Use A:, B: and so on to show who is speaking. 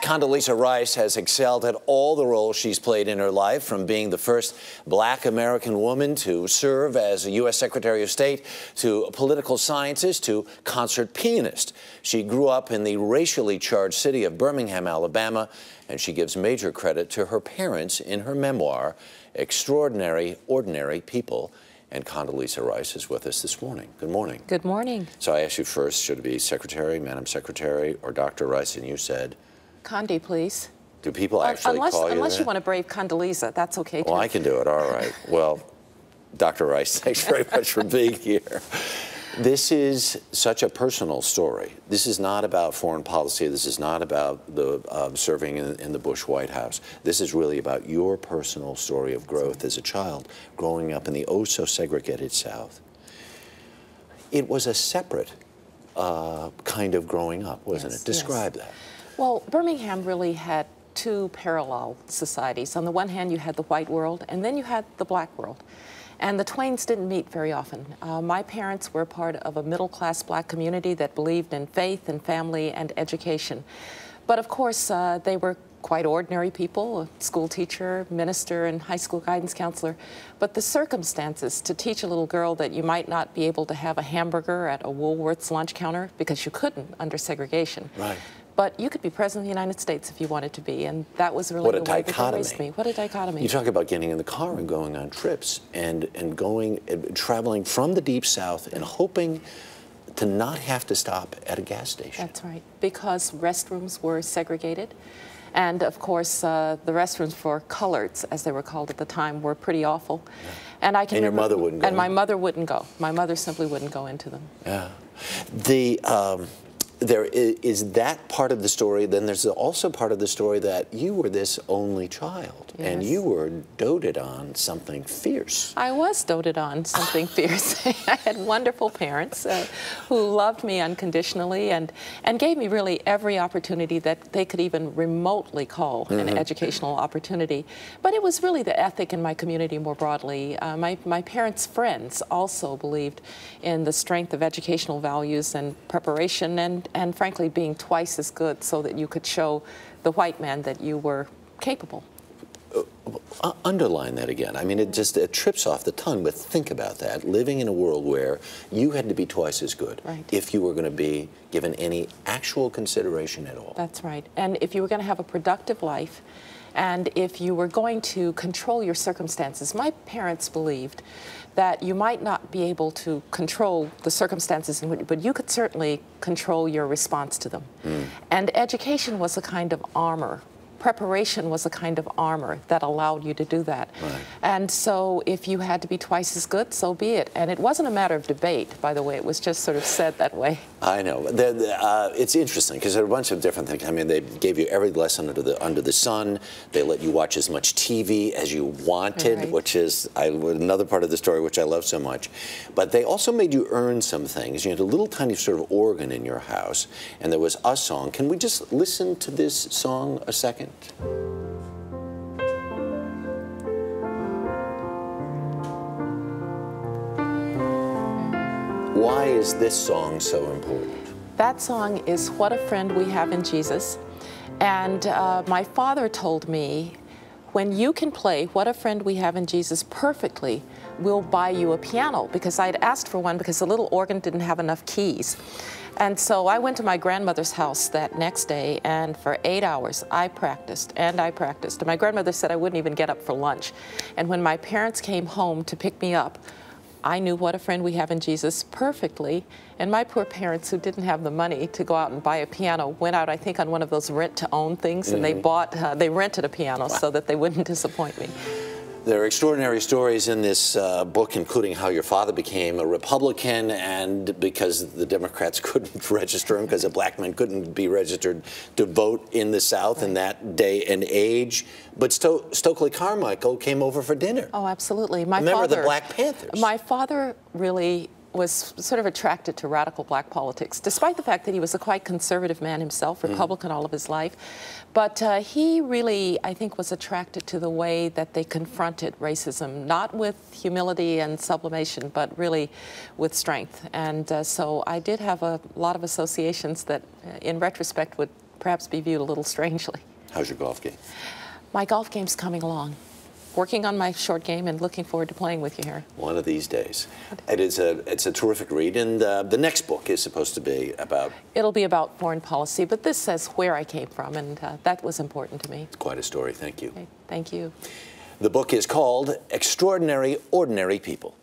A: Condoleezza Rice has excelled at all the roles she's played in her life, from being the first black American woman to serve as a U.S. Secretary of State, to a political scientist, to concert pianist. She grew up in the racially charged city of Birmingham, Alabama, and she gives major credit to her parents in her memoir, Extraordinary, Ordinary People. And Condoleezza Rice is with us this morning. Good morning.
B: Good morning.
A: So I asked you first, should it be Secretary, Madam Secretary, or Dr. Rice, and you said?
B: Condi, please.
A: Do people actually call you
B: Unless
A: that?
B: you want to brave Condoleezza, that's okay too.
A: Well, I can do it, all right. Well, Dr. Rice, thanks very much for being here. This is such a personal story. This is not about foreign policy. This is not about the serving in the Bush White House. This is really about your personal story of growth as a child, growing up in the oh-so-segregated South. It was a separate kind of growing up, wasn't it? Describe that.
B: Well, Birmingham really had two parallel societies. On the one hand, you had the white world, and then you had the black world. And the twains didn't meet very often. My parents were part of a middle-class black community that believed in faith and family and education. But of course, they were quite ordinary people, a school teacher, minister, and high school guidance counselor. But the circumstances to teach a little girl that you might not be able to have a hamburger at a Woolworth's lunch counter, because you couldn't under segregation.
A: Right.
B: But you could be president of the United States if you wanted to be, and that was really the way that they raised me. What a dichotomy.
A: You talk about getting in the car and going on trips and traveling from the Deep South and hoping to not have to stop at a gas station.
B: That's right, because restrooms were segregated. And of course, the restrooms for coloreds, as they were called at the time, were pretty awful.
A: Yeah.
B: And I can
A: And your mother wouldn't go?
B: And my mother wouldn't go. My mother simply wouldn't go into them.
A: Yeah. There is that part of the story. Then there's also part of the story that you were this only child,
B: yes.
A: and you were doted on something fierce.
B: I was doted on something fierce. I had wonderful parents who loved me unconditionally and gave me really every opportunity that they could even remotely call an educational opportunity. But it was really the ethic in my community more broadly. My parents' friends also believed in the strength of educational values and preparation and frankly being twice as good so that you could show the white man that you were capable.
A: Underline that again. I mean, it trips off the tongue, but think about that. Living in a world where you had to be twice as good if you were going to be given any actual consideration at all.
B: That's right. And if you were going to have a productive life, and if you were going to control your circumstances, my parents believed that you might not be able to control the circumstances, but you could certainly control your response to them. And education was a kind of armor. Preparation was a kind of armor that allowed you to do that. Right. And so if you had to be twice as good, so be it. And it wasn't a matter of debate, by the way. It was just sort of said that way.
A: I know. It's interesting because there are a bunch of different things. I mean, they gave you every lesson under the sun. They let you watch as much TV as you wanted, which is another part of the story which I love so much. But they also made you earn some things. You had a little tiny sort of organ in your house, and there was a song. Can we just listen to this song a second? Why is this song so important?
B: That song is What a Friend We Have in Jesus. And my father told me, when you can play What a Friend We Have in Jesus perfectly, we'll buy you a piano, because I'd asked for one because the little organ didn't have enough keys. And so I went to my grandmother's house that next day, and for 8 hours I practiced and I practiced. And my grandmother said I wouldn't even get up for lunch. And when my parents came home to pick me up, I knew What a Friend We Have in Jesus perfectly. And my poor parents, who didn't have the money to go out and buy a piano, went out, I think, on one of those rent-to-own things, and they rented a piano so that they wouldn't disappoint me.
A: There are extraordinary stories in this book, including how your father became a Republican, and because the Democrats couldn't register him, because a black man couldn't be registered to vote in the South in that day and age. But Stokely Carmichael came over for dinner.
B: Oh, absolutely.
A: Remember the Black Panthers.
B: My father really was sort of attracted to radical black politics, despite the fact that he was a quite conservative man himself, Republican all of his life. But he really, I think, was attracted to the way that they confronted racism, not with humility and sublimation, but really with strength. And so I did have a lot of associations that, in retrospect, would perhaps be viewed a little strangely.
A: How's your golf game?
B: My golf game's coming along. Working on my short game and looking forward to playing with you here.
A: One of these days. It's a terrific read, and the next book is supposed to be about...
B: It'll be about foreign policy, but this says where I came from, and that was important to me.
A: It's quite a story. Thank you.
B: Okay, thank you.
A: The book is called Extraordinary Ordinary People.